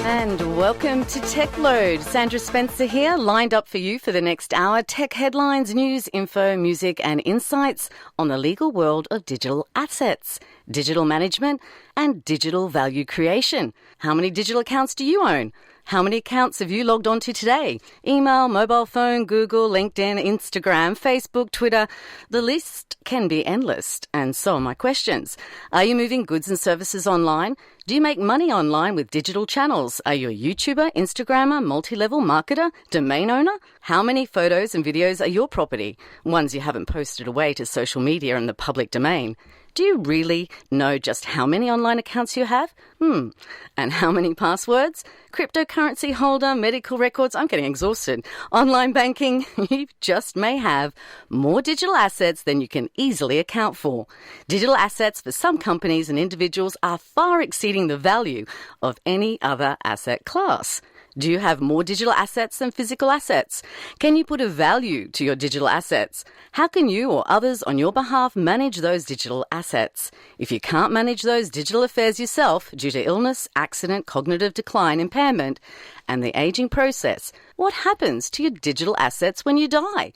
And welcome to Tech Load. Sandra Spencer here, lined up for you for the next hour. Tech headlines, news, info, music and insights on the legal world of digital assets, digital management and digital value creation. How many digital accounts do you own? How many accounts have you logged onto today? Email, mobile phone, Google, LinkedIn, Instagram, Facebook, Twitter. The list can be endless, and so are my questions. Are you moving goods and services online? Do you make money online with digital channels? Are you a YouTuber, Instagrammer, multi-level marketer, domain owner? How many photos and videos are your property? Ones you haven't posted away to social media and the public domain. Do you really know just how many online accounts you have? And how many passwords? Cryptocurrency holder, medical records, I'm getting exhausted. Online banking, you just may have more digital assets than you can easily account for. Digital assets for some companies and individuals are far exceeding the value of any other asset class. Do you have more digital assets than physical assets? Can you put a value to your digital assets? How can you or others on your behalf manage those digital assets? If you can't manage those digital affairs yourself due to illness, accident, cognitive decline, impairment, and the aging process, what happens to your digital assets when you die?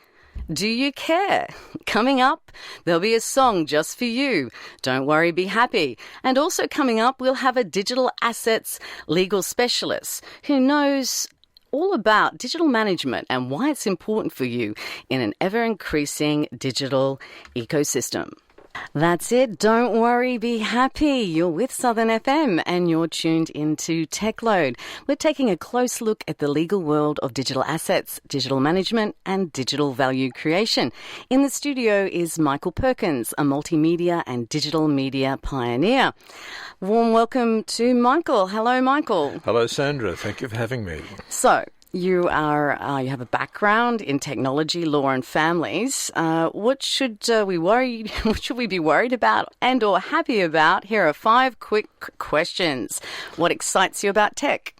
Do you care? Coming up, there'll be a song just for you. Don't worry, be happy. And also coming up, we'll have a digital assets legal specialist who knows all about digital management and why it's important for you in an ever-increasing digital ecosystem. That's it. Don't worry, be happy. You're with Southern FM and you're tuned into Tech Load. We're taking a close look at the legal world of digital assets, digital management and digital value creation. In the studio is Michael Perkins, a multimedia and digital media pioneer. Warm welcome to Michael. Hello, Michael. Hello, Sandra. Thank you for having me. So, you have a background in technology, law, and families. What should we be worried about and or happy about? Here are 5 quick questions. What excites you about tech?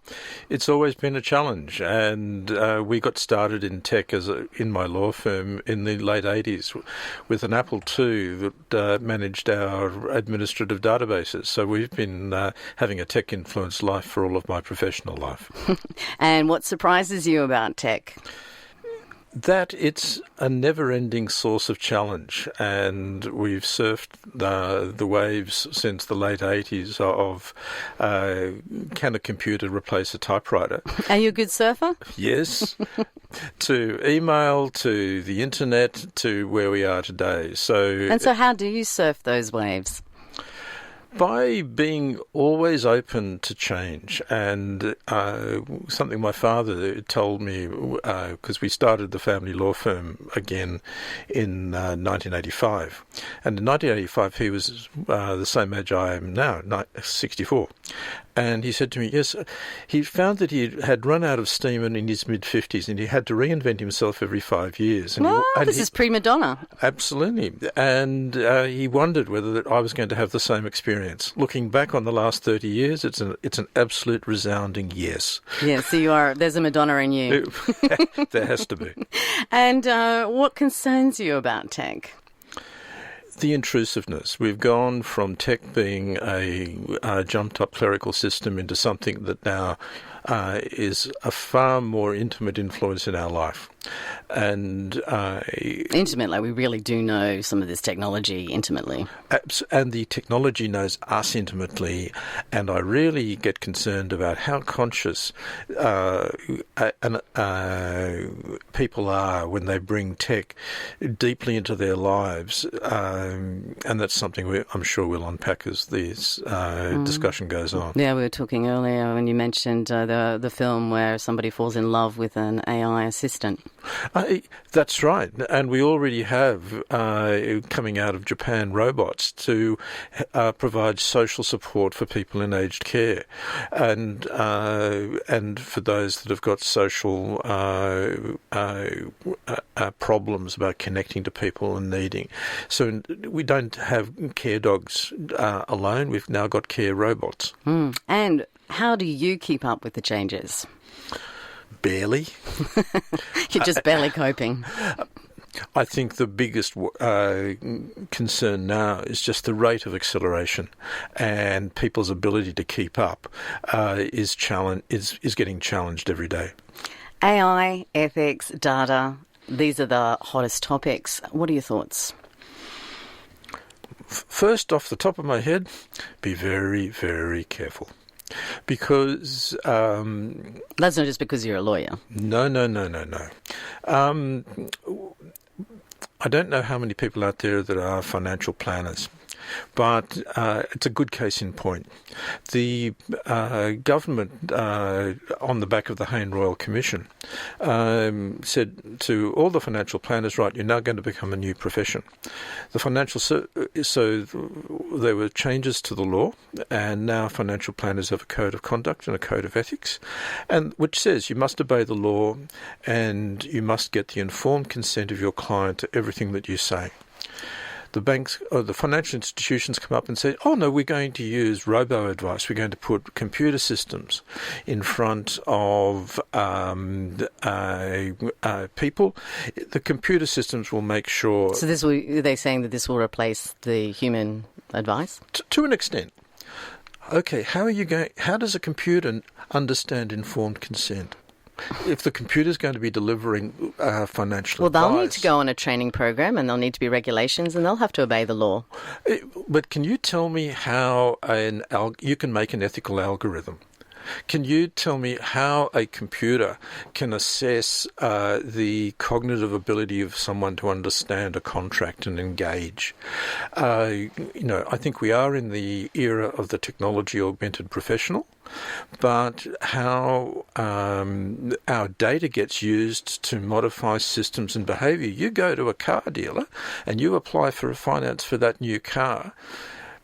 It's always been a challenge, and we got started in tech in my law firm in the late 80s with an Apple II that managed our administrative databases. So we've been having a tech-influenced life for all of my professional life. And what surprises you about tech? That it's a never-ending source of challenge, and we've surfed the waves since the late 80s of can a computer replace a typewriter? Are you a good surfer? Yes. To email, to the internet, to where we are today. So how do you surf those waves? By being always open to change, and something my father told me, because we started the family law firm again in 1985. And in 1985, he was the same age I am now, 64. And he said to me, yes, he found that he had run out of steam in his mid-50s and he had to reinvent himself every 5 years. And this is prima donna. Absolutely. And he wondered whether I was going to have the same experience. Looking back on the last 30 years, it's an absolute resounding yes. Yeah, so there's a Madonna in you. There has to be. And what concerns you about tech? The intrusiveness. We've gone from tech being a jumped-up clerical system into something that now is a far more intimate influence in our life. And intimate, like we really do know some of this technology intimately. And the technology knows us intimately, and I really get concerned about how conscious people are when they bring tech deeply into their lives, and that's something I'm sure we'll unpack as this discussion goes on. Yeah, we were talking earlier when you mentioned the film where somebody falls in love with an AI assistant. That's right, and we already have coming out of Japan robots to provide social support for people in aged care, and for those that have got social problems about connecting to people and needing. So we don't have care dogs alone. We've now got care robots. And how do you keep up with the changes? Barely. You're just barely coping. I think the biggest concern now is just the rate of acceleration, and people's ability to keep up is getting challenged every day. AI, ethics, data, these are the hottest topics. What are your thoughts? First, off the top of my head, be very, very careful. Because... That's not just because you're a lawyer. No. I don't know how many people out there that are financial planners, but it's a good case in point. The government, on the back of the Hayne Royal Commission, said to all the financial planners, right, you're now going to become a new profession. So there were changes to the law, and now financial planners have a code of conduct and a code of ethics, and which says you must obey the law and you must get the informed consent of your client to everything that you say. The banks or the financial institutions come up and say, oh no, we're going to use robo-advice. We're going to put computer systems in front of people. The computer systems will make sure... So are they saying that this will replace the human advice? To an extent. Okay, how does a computer understand informed consent? If the computer's going to be delivering financial advice... Well, they'll need to go on a training program, and there'll need to be regulations, and they'll have to obey the law. But can you tell me how you can make an ethical algorithm? Can you tell me how a computer can assess the cognitive ability of someone to understand a contract and engage? I think we are in the era of the technology-augmented professional, but how our data gets used to modify systems and behaviour. You go to a car dealer and you apply for a finance for that new car.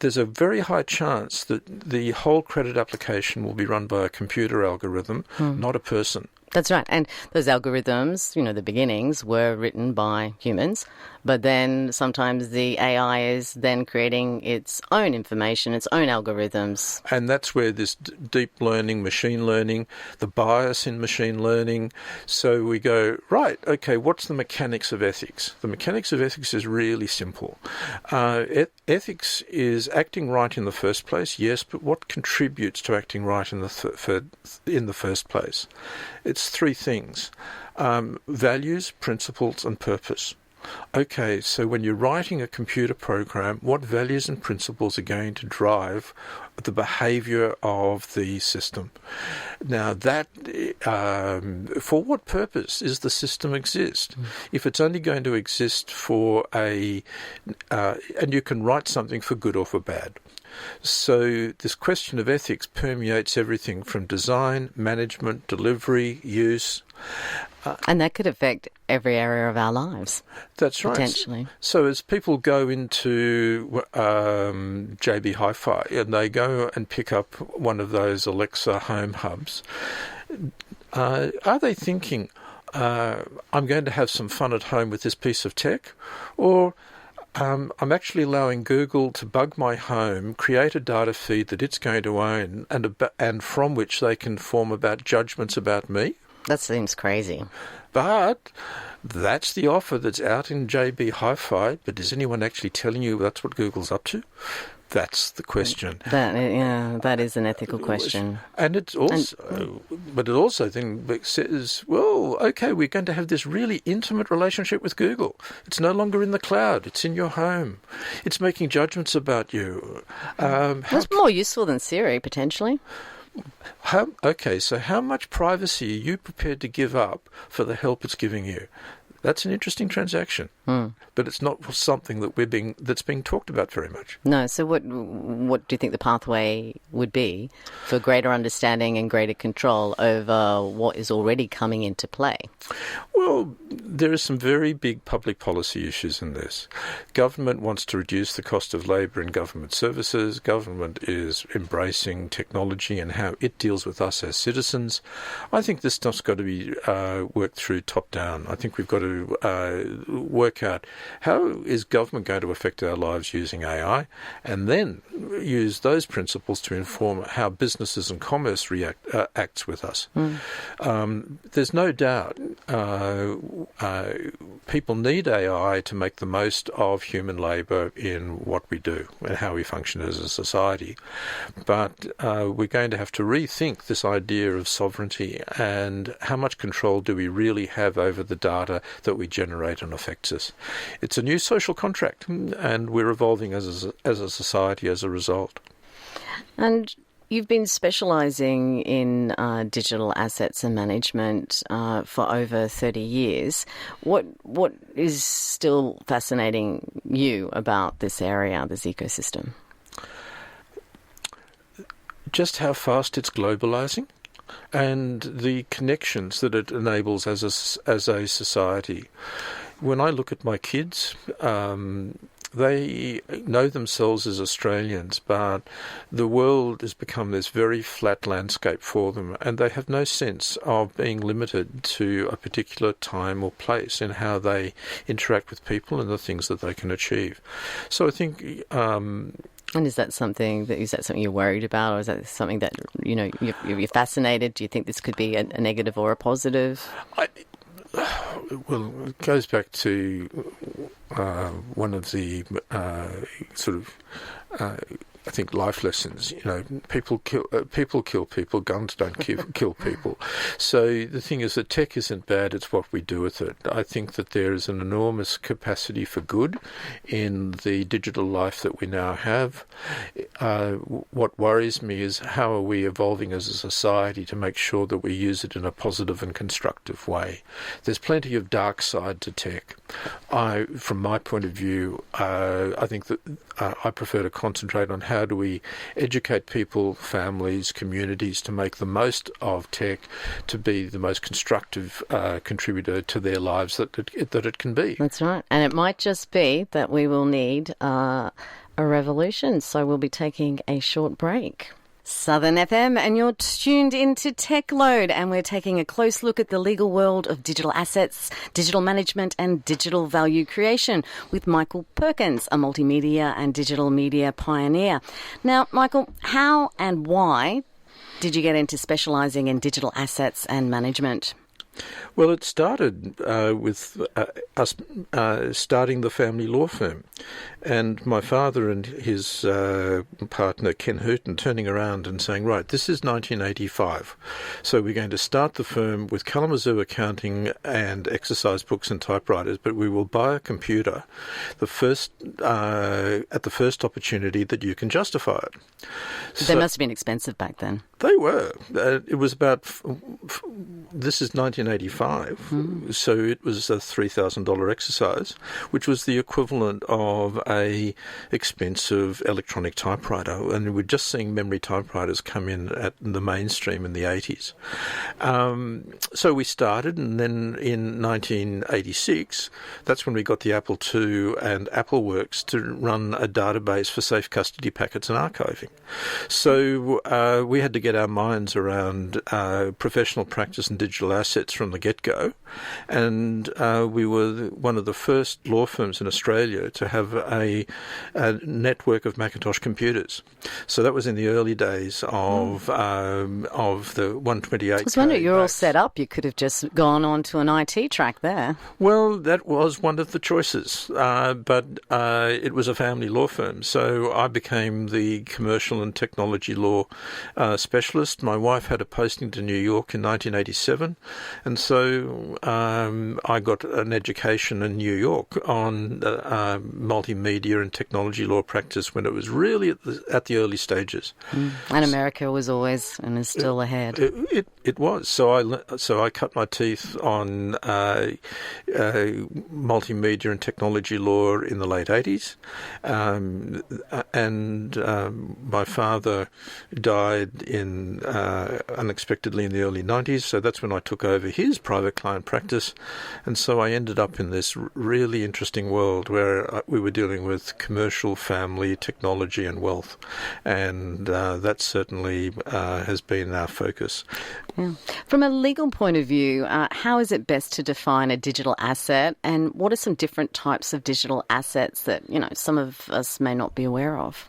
There's a very high chance that the whole credit application will be run by a computer algorithm, not a person. That's right. And those algorithms, the beginnings were written by humans, but then sometimes the AI is then creating its own information, its own algorithms. And that's where this deep learning, machine learning, the bias in machine learning. So we go, right, okay, what's the mechanics of ethics? The mechanics of ethics is really simple. Ethics is acting right in the first place, yes, but what contributes to acting right in the first place? It's three things: values, principles, and purpose. Okay, so when you're writing a computer program, what values and principles are going to drive the behaviour of the system? Now, that for what purpose is the system exist? If it's only going to exist for and you can write something for good or for bad. So this question of ethics permeates everything from design, management, delivery, use. And that could affect every area of our lives. That's right. Potentially. So as people go into JB Hi-Fi and they go and pick up one of those Alexa home hubs, are they thinking, I'm going to have some fun at home with this piece of tech? Or I'm actually allowing Google to bug my home, create a data feed that it's going to own, and from which they can form about judgments about me? That seems crazy. But that's the offer that's out in JB Hi-Fi. But is anyone actually telling you that's what Google's up to? That's the question. That is an ethical question. And it's also, but it also then says, well, okay, we're going to have this really intimate relationship with Google. It's no longer in the cloud. It's in your home. It's making judgments about you. That's more useful than Siri, potentially. So how much privacy are you prepared to give up for the help it's giving you? That's an interesting transaction, but it's not something that's being talked about very much. No. So what do you think the pathway would be for greater understanding and greater control over what is already coming into play? Well, there are some very big public policy issues in this. Government wants to reduce the cost of labour in government services. Government is embracing technology and how it deals with us as citizens. I think this stuff's got to be worked through top down. I think we've got to to work out how is government going to affect our lives using AI, and then use those principles to inform how businesses and commerce acts with us. There's no doubt people need AI to make the most of human labour in what we do and how we function as a society. But we're going to have to rethink this idea of sovereignty and how much control do we really have over the data that we generate and affects us. It's a new social contract, and we're evolving as a society as a result. And you've been specialising in digital assets and management for over 30 years. What is still fascinating you about this area, this ecosystem? Just how fast it's globalising and the connections that it enables as a society. When I look at my kids, they know themselves as Australians, but the world has become this very flat landscape for them, and they have no sense of being limited to a particular time or place in how they interact with people and the things that they can achieve. So I think... And is that something you're worried about, or is that something that you're fascinated? Do you think this could be a negative or a positive? Well, it goes back to one of the I think life lessons. People kill people. Guns don't kill people. So the thing is that tech isn't bad. It's what we do with it. I think that there is an enormous capacity for good in the digital life that we now have. What worries me is how are we evolving as a society to make sure that we use it in a positive and constructive way. There's plenty of dark side to tech. From my point of view, I think that I prefer to concentrate on how do we educate people, families, communities to make the most of tech to be the most constructive contributor to their lives that it can be. That's right. And it might just be that we will need a revolution. So we'll be taking a short break. Southern FM, and you're tuned into Tech Load, and we're taking a close look at the legal world of digital assets, digital management and digital value creation with Michael Perkins, a multimedia and digital media pioneer. Now, Michael, how and why did you get into specialising in digital assets and management? Well, it started with us starting the family law firm, and my father and his partner Ken Hooton turning around and saying, right, this is 1985, so we're going to start the firm with Kalamazoo accounting and exercise books and typewriters, but we will buy a computer at the first opportunity that you can justify it. They must have been expensive back then. They were. It was about, this is 1985, so it was a $3,000 exercise, which was the equivalent of a expensive electronic typewriter. And we're just seeing memory typewriters come in at the mainstream in the 80s. So we started, and then in 1986, that's when we got the Apple II and AppleWorks to run a database for safe custody packets and archiving. So we had to get our minds around professional practice and digital assets from the get-go, and we were one of the first law firms in Australia to have a network of Macintosh computers. So that was in the early days of the 128K. I was wondering, you're all set up. You could have just gone on to an IT track there. Well, that was one of the choices, but it was a family law firm, so I became the commercial and technology law specialist. My wife had a posting to New York in 1987, and so I got an education in New York on multimedia and technology law practice when it was really at the early stages. And America was always and is still ahead. It was. So I cut my teeth on multimedia and technology law in the late 80s, and my father died in unexpectedly in the early 90s. So that's when I took over his private client practice. And so I ended up in this really interesting world where we were dealing with commercial, family, technology and wealth. And that certainly has been our focus. Yeah. From a legal point of view, how is it best to define a digital asset, and what are some different types of digital assets that, some of us may not be aware of?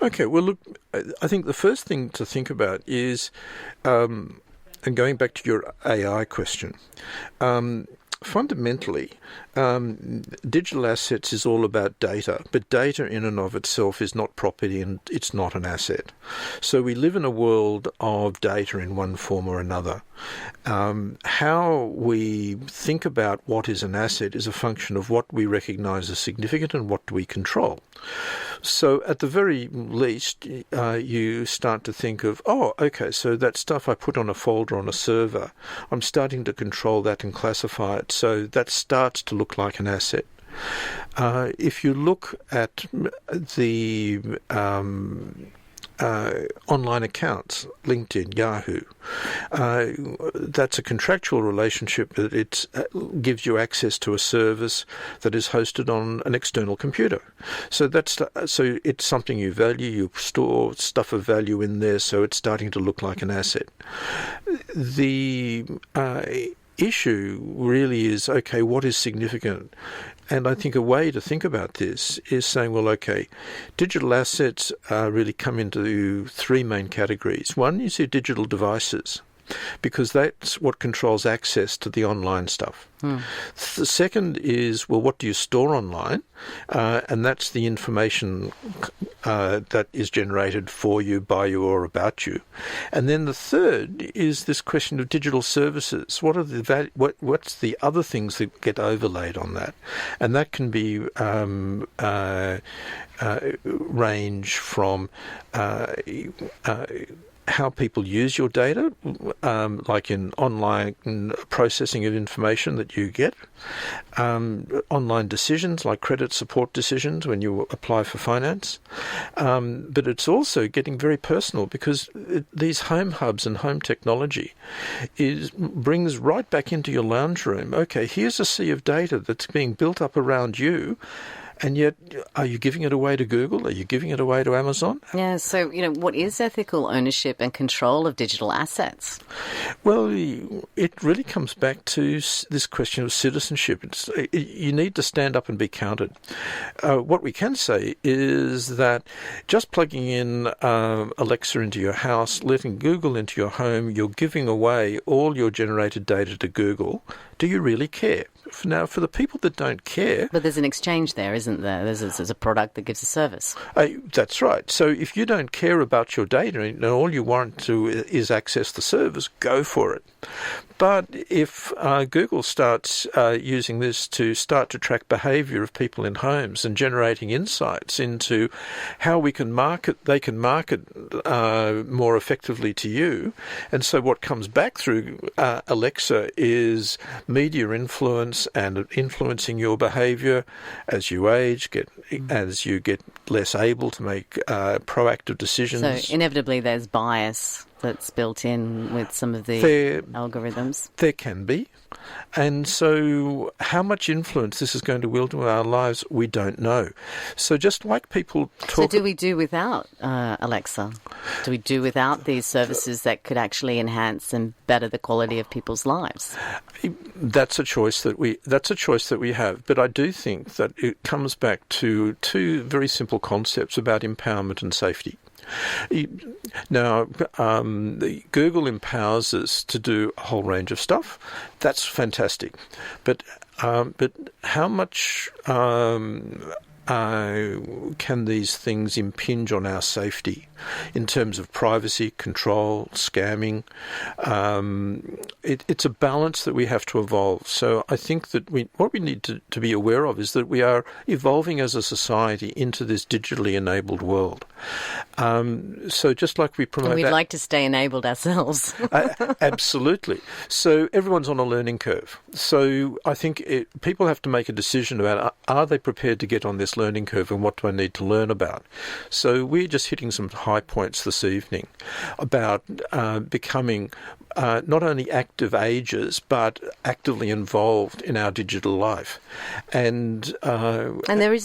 Okay, well, look, I think the first thing to think about is, and going back to your AI question, fundamentally, digital assets is all about data, but data in and of itself is not property and it's not an asset. So we live in a world of data in one form or another. How we think about what is an asset is a function of what we recognise as significant and what do we control. So at the very least, you start to think of, so that stuff I put on a folder on a server, I'm starting to control that and classify it. So that starts to look like an asset. If you look at the online accounts, LinkedIn, Yahoo, that's a contractual relationship that it gives you access to a service that is hosted on an external computer. So it's something you value, you store stuff of value in there, so it's starting to look like an asset. The issue really is, what is significant? And I think a way to think about this is saying, digital assets really come into three main categories. One is your digital devices, because that's what controls access to the online stuff. The second is, what do you store online? And that's the information that is generated for you, by you, or about you. And then the third is this question of digital services. What are what's the other things that get overlaid on that? And that can be range from how people use your data, like in online processing of information that you get, online decisions like credit support decisions when you apply for finance, but it's also getting very personal, because these home hubs and home technology brings right back into your lounge room. Here's a sea of data that's being built up around you. And yet, are you giving it away to Google? Are you giving it away to Amazon? Yeah, so, what is ethical ownership and control of digital assets? Well, it really comes back to this question of citizenship. You need to stand up and be counted. What we can say is that just plugging in Alexa into your house, letting Google into your home, you're giving away all your generated data to Google. Do you really care? Now, for the people that don't care... But there's an exchange there, isn't there? There's a product that gives a service. That's right. So if you don't care about your data and all you want to is access the service, go for it. But if Google starts using this to start to track behaviour of people in homes and generating insights into how they can market more effectively to you, and so what comes back through Alexa is media influence and influencing your behaviour as you age, as you get less able to make proactive decisions. So inevitably there's bias that's built in with some of the algorithms. There can be. And so how much influence this is going to wield in our lives, we don't know. So just like people talk... So do we do without Alexa? Do we do without these services that could actually enhance and better the quality of people's lives? That's a choice that we have. But I do think that it comes back to two very simple concepts about empowerment and safety. Now, Google empowers us to do a whole range of stuff. That's fantastic. But how much can these things impinge on our safety in terms of privacy, control, scamming? It's a balance that we have to evolve. So I think that what we need to be aware of is that we are evolving as a society into this digitally enabled world. So just like we promote... And we'd like to stay enabled ourselves. Absolutely. So everyone's on a learning curve. So I think people have to make a decision about, are they prepared to get on this this learning curve and what do I need to learn about? So we're just hitting some high points this evening about becoming not only active agers, but actively involved in our digital life. And there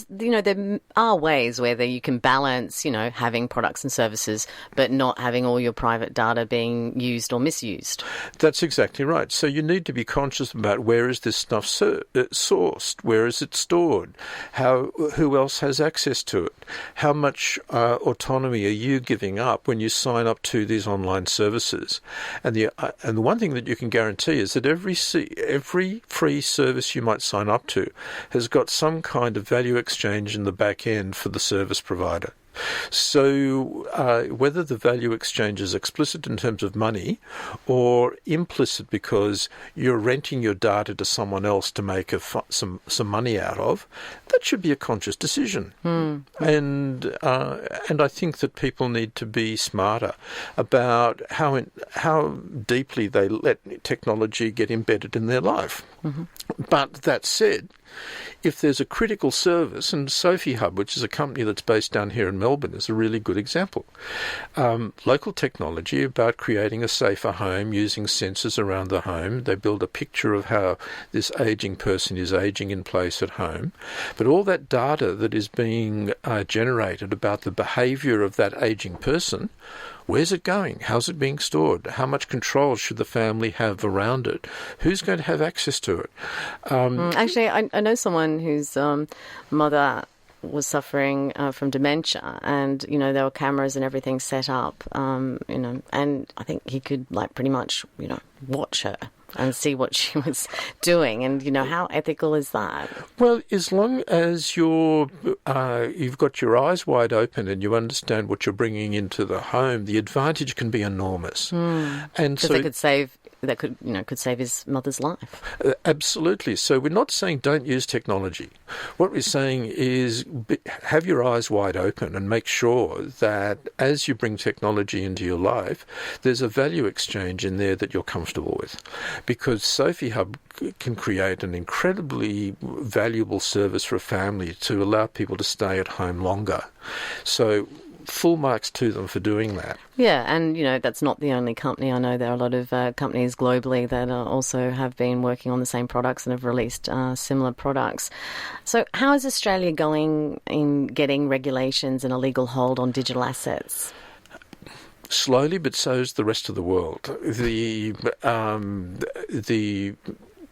are ways where you can balance, having products and services, but not having all your private data being used or misused. That's exactly right. So you need to be conscious about where is this stuff sourced, where is it stored, who else has access to it, how much autonomy are you giving up when you sign up to these online services. And the one thing that you can guarantee is that every free service you might sign up to has got some kind of value exchange in the back end for the service provider. So whether the value exchange is explicit in terms of money or implicit because you're renting your data to someone else to make some money out of, that should be a conscious decision. And I think that people need to be smarter about how deeply they let technology get embedded in their life. But that said, if there's a critical service, and Sophie Hub, which is a company that's based down here in Melbourne, is a really good example. Local technology about creating a safer home using sensors around the home. They build a picture of how this ageing person is ageing in place at home. But all that data that is being generated about the behaviour of that ageing person, where's it going? How's it being stored? How much control should the family have around it? Who's going to have access to it? Actually, I know someone whose mother was suffering from dementia, and there were cameras and everything set up, and I think he could pretty much watch her and see what she was doing, and how ethical is that? Well, as long as you've got your eyes wide open and you understand what you're bringing into the home, the advantage can be enormous. And so that could save his mother's life. Absolutely. So we're not saying don't use technology. What we're saying is have your eyes wide open and make sure that as you bring technology into your life, there's a value exchange in there that you're comfortable with. Because Sophie Hub can create an incredibly valuable service for a family to allow people to stay at home longer. So full marks to them for doing that. Yeah, and that's not the only company. I know there are a lot of companies globally that also have been working on the same products and have released similar products. So how is Australia going in getting regulations and a legal hold on digital assets? Slowly, but so is the rest of the world. The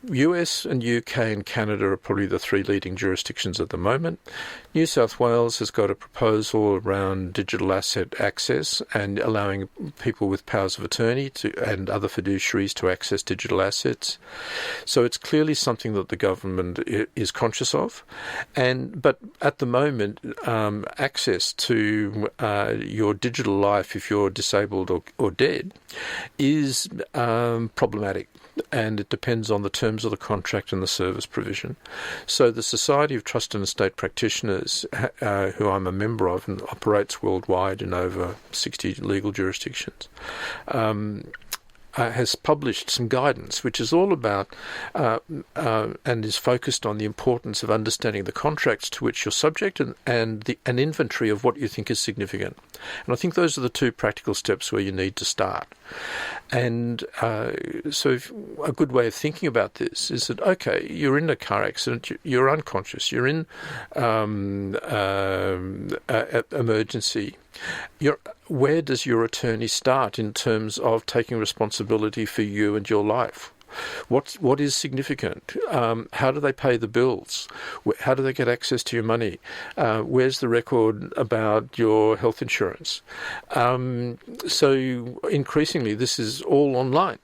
US and UK and Canada are probably the three leading jurisdictions at the moment. New South Wales has got a proposal around digital asset access and allowing people with powers of attorney and other fiduciaries to access digital assets. So it's clearly something that the government is conscious of. But at the moment, access to your digital life, if you're disabled or dead, is problematic. And it depends on the terms of the contract and the service provision. So the Society of Trust and Estate Practitioners, who I'm a member of and operates worldwide in over 60 legal jurisdictions, has published some guidance which is all about and is focused on the importance of understanding the contracts to which you're subject and an inventory of what you think is significant. And I think those are the two practical steps where you need to start. And so a good way of thinking about this is that, okay, you're in a car accident, you're unconscious, you're in emergency. Where does your attorney start in terms of taking responsibility for you and your life? What is significant? How do they pay the bills? How do they get access to your money? Where's the record about your health insurance? So increasingly, this is all online.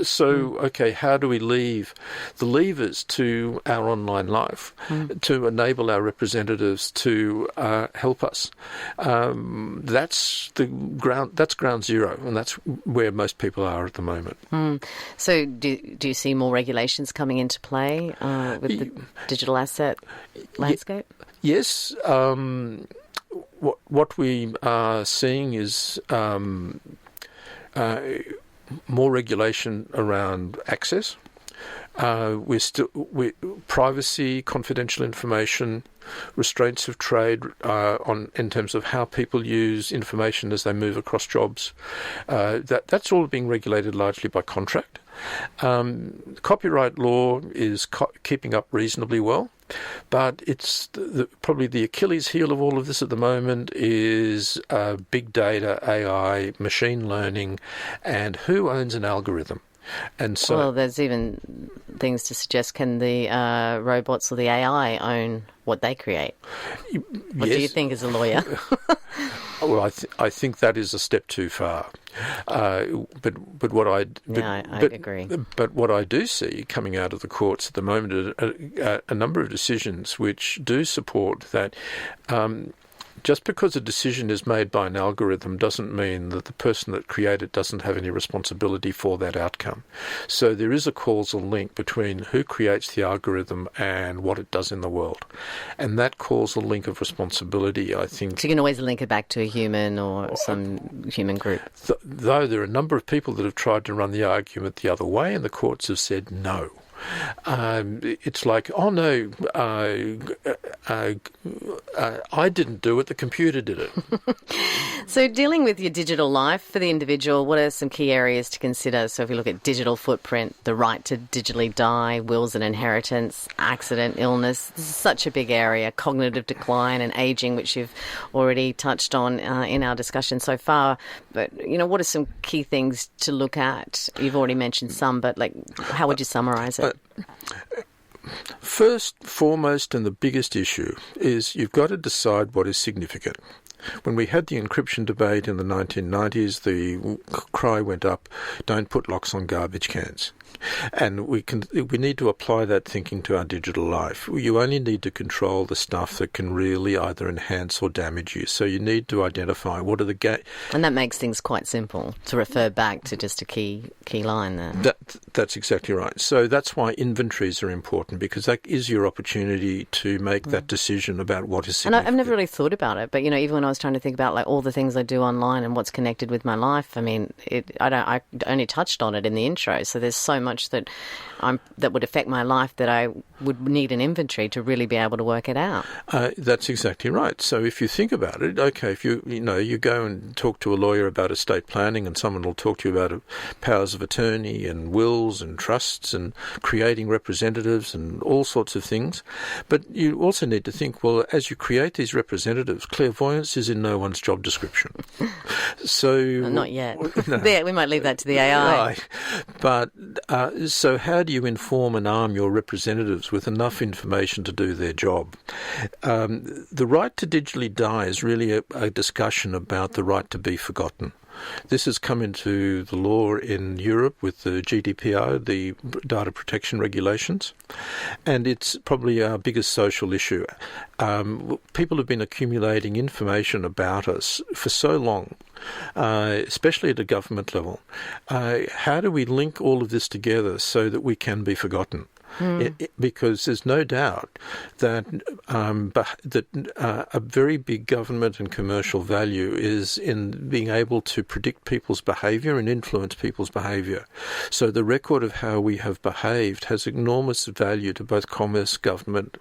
So, okay, how do we leave the levers to our online life to enable our representatives to help us? That's ground zero, and that's where most people are at the moment. So do you see more regulations coming into play with the digital asset landscape? Yes. What we are seeing is more regulation around access. Privacy, confidential information, restraints of trade in terms of how people use information as they move across jobs. That's all being regulated largely by contract. Copyright law is keeping up reasonably well, but it's probably the Achilles heel of all of this at the moment is big data, AI, machine learning, and who owns an algorithm. And so, well, there's even things to suggest, can the robots or the AI own what they create? What do you think as a lawyer? Well, I think that is a step too far. But what I agree. But what I do see coming out of the courts at the moment are a number of decisions which do support that. Just because a decision is made by an algorithm doesn't mean that the person that created it doesn't have any responsibility for that outcome. So there is a causal link between who creates the algorithm and what it does in the world. And that causal link of responsibility, I think... So you can always link it back to a human or some human group. Though there are a number of people that have tried to run the argument the other way, and the courts have said no. It's like, oh no, I didn't do it, the computer did it. So dealing with your digital life for the individual, what are some key areas to consider? So if you look at digital footprint, the right to digitally die, wills and inheritance, accident, illness, this is such a big area, cognitive decline and ageing, which you've already touched on in our discussion so far. But, what are some key things to look at? You've already mentioned some, but how would you summarise it? First, foremost, and the biggest issue is you've got to decide what is significant. When we had the encryption debate in the 1990s, the cry went up, don't put locks on garbage cans. And we need to apply that thinking to our digital life. You only need to control the stuff that can really either enhance or damage you. So you need to identify what are the and that makes things quite simple to refer back to just a key line there. That's exactly right. So that's why inventories are important, because that is your opportunity to make that decision about what is significant. And I've never really thought about it, but even when I was trying to think about all the things I do online and what's connected with my life, I only touched on it in the intro. So there's so much that would affect my life that I would need an inventory to really be able to work it out. That's exactly right. So if you think about it, okay, if you go and talk to a lawyer about estate planning, and someone will talk to you about powers of attorney and wills and trusts and creating representatives and all sorts of things. But you also need to think, well, as you create these representatives, clairvoyance is in no one's job description. So not yet. No. We might leave that to the AI. Right. But so how do you inform and arm your representatives with enough information to do their job? The right to digitally die is really a discussion about the right to be forgotten. This has come into the law in Europe with the GDPR, the data protection regulations, and it's probably our biggest social issue. People have been accumulating information about us for so long, especially at a government level. How do we link all of this together so that we can be forgotten? Because there's no doubt that a very big government and commercial value is in being able to predict people's behaviour and influence people's behaviour. So the record of how we have behaved has enormous value to both commerce, government,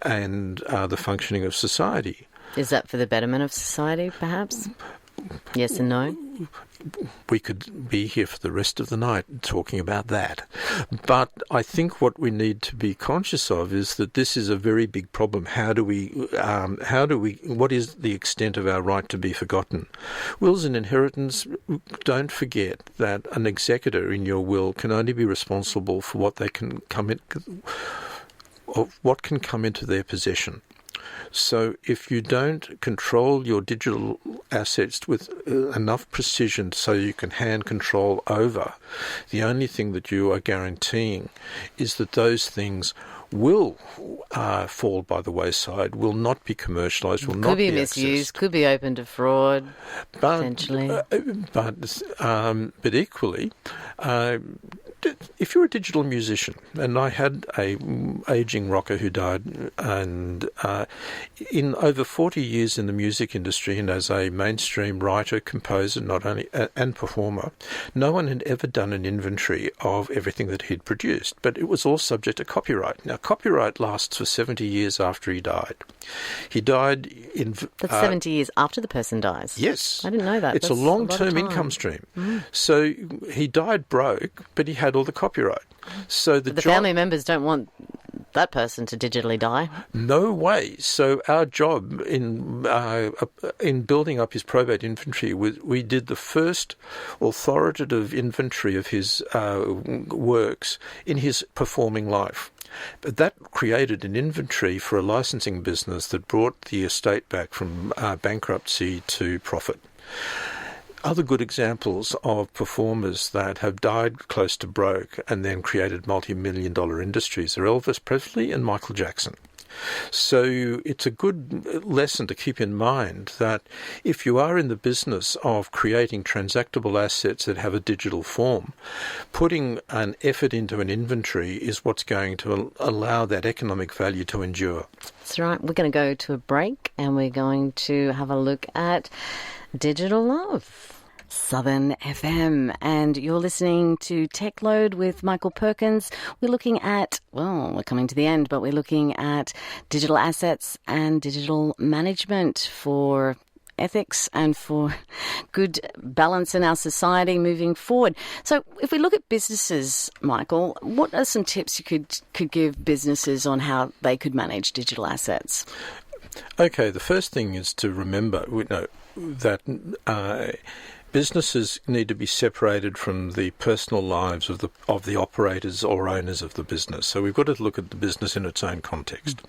and the functioning of society. Is that for the betterment of society, perhaps? Yes and no? We could be here for the rest of the night talking about that. But I think what we need to be conscious of is that this is a very big problem. What is the extent of our right to be forgotten? Wills and inheritance, don't forget that an executor in your will can only be responsible for what they can come into their possession. So if you don't control your digital assets with enough precision so you can hand control over, the only thing that you are guaranteeing is that those things will fall by the wayside, will not be commercialised, will not be misused, accessed. could be open to fraud, potentially. But equally, if you're a digital musician, and I had a aging rocker who died, and in over 40 years in the music industry and as a mainstream writer, composer, not only and performer, no one had ever done an inventory of everything that he'd produced, but it was all subject to copyright. Now, copyright lasts for 70 years after he died. He died in... That's 70 years after the person dies? Yes. I didn't know that. It's That's a long-term income stream. Mm. So he died broke, but he had all the copyright. So the family members don't want that person to digitally die. No way. So our job in building up his probate inventory, we did the first authoritative inventory of his works in his performing life. But that created an inventory for a licensing business that brought the estate back from bankruptcy to profit. Other good examples of performers that have died close to broke and then created multi-million-dollar industries are Elvis Presley and Michael Jackson. So it's a good lesson to keep in mind that if you are in the business of creating transactable assets that have a digital form, putting an effort into an inventory is what's going to allow that economic value to endure. That's right. We're going to go to a break and we're going to have a look at digital love. Southern FM, and you're listening to Tech Load with Michael Perkins. We're looking at, well, we're coming to the end, but we're looking at digital assets and digital management for ethics and for good balance in our society moving forward. So if we look at businesses, Michael, what are some tips you could give businesses on how they could manage digital assets? Okay, the first thing is to remember that businesses need to be separated from the personal lives of the operators or owners of the business. So we've got to look at the business in its own context.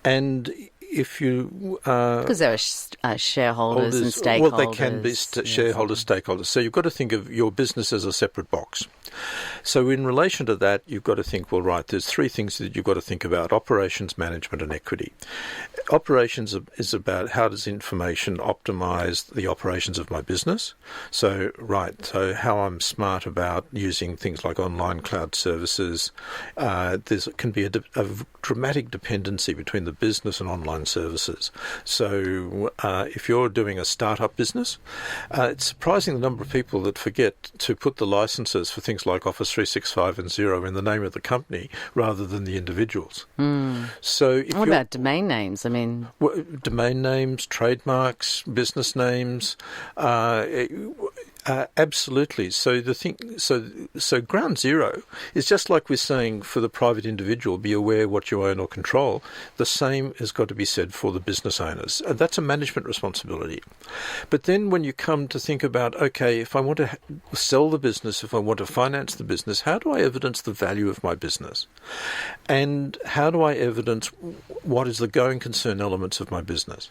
And if you... because there are shareholders and stakeholders. Well, they can be shareholders, stakeholders. So you've got to think of your business as a separate box. So in relation to that, you've got to think, well, right, there's three things that you've got to think about: operations, management, and equity. Operations is about how does information optimize the operations of my business. So how I'm smart about using things like online cloud services. There can be a dramatic dependency between the business and online services. So if you're doing a startup business, it's surprising the number of people that forget to put the licenses for things like Office 365 and Xero in the name of the company rather than the individuals. So what about domain names? I mean, domain names, trademarks, business names, absolutely. So so ground zero is just like we're saying for the private individual, be aware what you own or control. The same has got to be said for the business owners. That's a management responsibility. But then when you come to think about, okay, if I want to sell the business, if I want to finance the business, how do I evidence the value of my business? And how do I evidence what is the going concern elements of my business?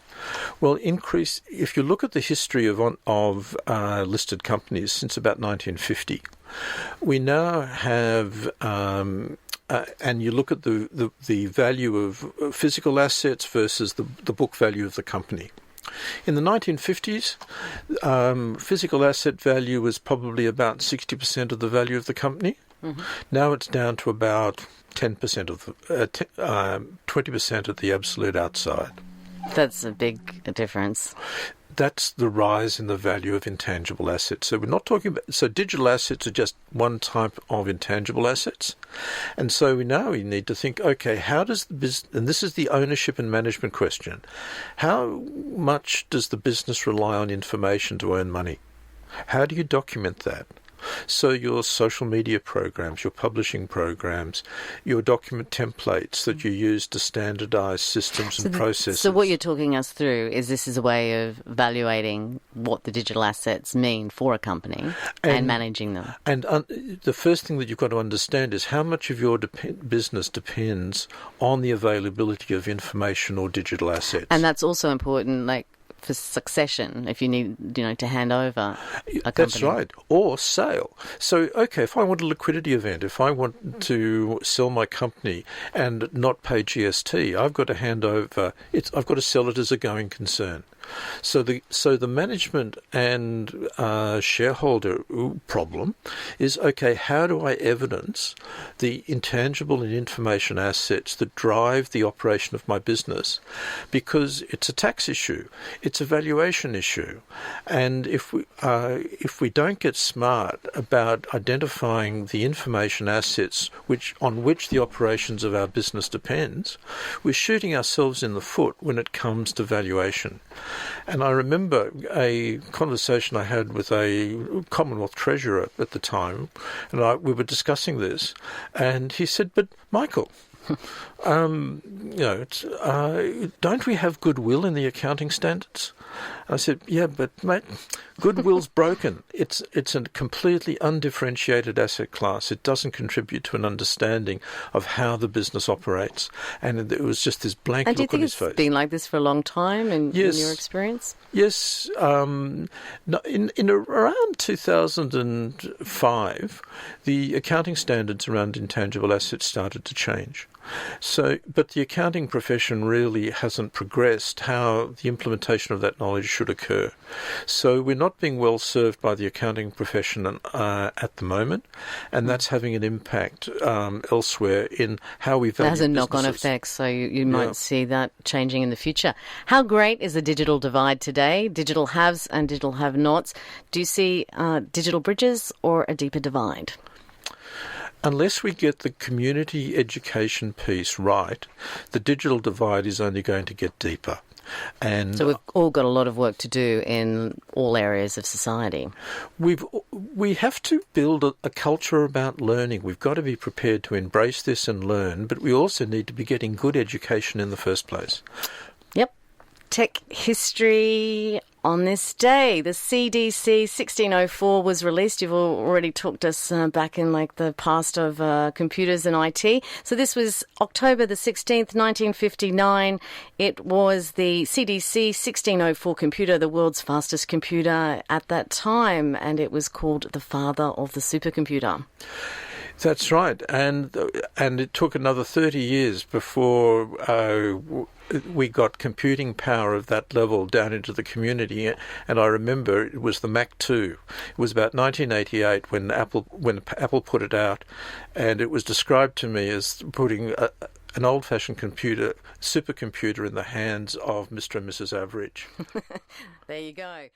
Well, if you look at the history of listed companies since about 1950, we now have, and you look at the value of physical assets versus the book value of the company. In the 1950s, physical asset value was probably about 60% of the value of the company. Mm-hmm. Now it's down to about 10% of 20% of the absolute outside. That's a big difference. That's the rise in the value of intangible assets. So we're not talking about... So digital assets are just one type of intangible assets. And so we need to think, okay, how does the business... And this is the ownership and management question. How much does the business rely on information to earn money? How do you document that? So your social media programs, your publishing programs, your document templates that you use to standardize systems and processes. So what you're talking us through is this is a way of evaluating what the digital assets mean for a company and managing them. And the first thing that you've got to understand is how much of your business depends on the availability of information or digital assets. And that's also important, like, for succession if you need, to hand over a company. That's right. Or sale. So, okay, if I want a liquidity event, if I want to sell my company and not pay GST, I've got to hand over. I've got to sell it as a going concern. So the management and shareholder problem is, okay, how do I evidence the intangible and information assets that drive the operation of my business? Because it's a tax issue, it's a valuation issue, and if we don't get smart about identifying the information assets on which the operations of our business depends, we're shooting ourselves in the foot when it comes to valuation. And I remember a conversation I had with a Commonwealth Treasurer at the time, and we were discussing this, and he said, "But Michael, don't we have goodwill in the accounting standards?" I said, "Yeah, but mate, goodwill's broken. It's a completely undifferentiated asset class. It doesn't contribute to an understanding of how the business operates." And it was just this blank look on his face. And do you think it's been like this for a long time in your experience? Yes. In around 2005, the accounting standards around intangible assets started to change. But the accounting profession really hasn't progressed how the implementation of that knowledge should occur. So we're not being well served by the accounting profession at the moment, and that's having an impact elsewhere in how we value businesses. It has a knock-on effect, so you might see that changing in the future. How great is the digital divide today? Digital haves and digital have-nots. Do you see digital bridges or a deeper divide? Unless we get the community education piece right, the digital divide is only going to get deeper. And so we've all got a lot of work to do in all areas of society. We have to build a culture about learning. We've got to be prepared to embrace this and learn, but we also need to be getting good education in the first place. Yep. Tech history on this day. The CDC 1604 was released. You've already talked us back in the past of computers and IT. So this was October the 16th, 1959. It was the CDC 1604 computer, the world's fastest computer at that time, and it was called the father of the supercomputer. That's right, and it took another 30 years before we got computing power of that level down into the community. And I remember it was the Mac 2. It was about 1988 when Apple put it out, and it was described to me as putting an old-fashioned supercomputer in the hands of Mr. and Mrs. Average. There you go.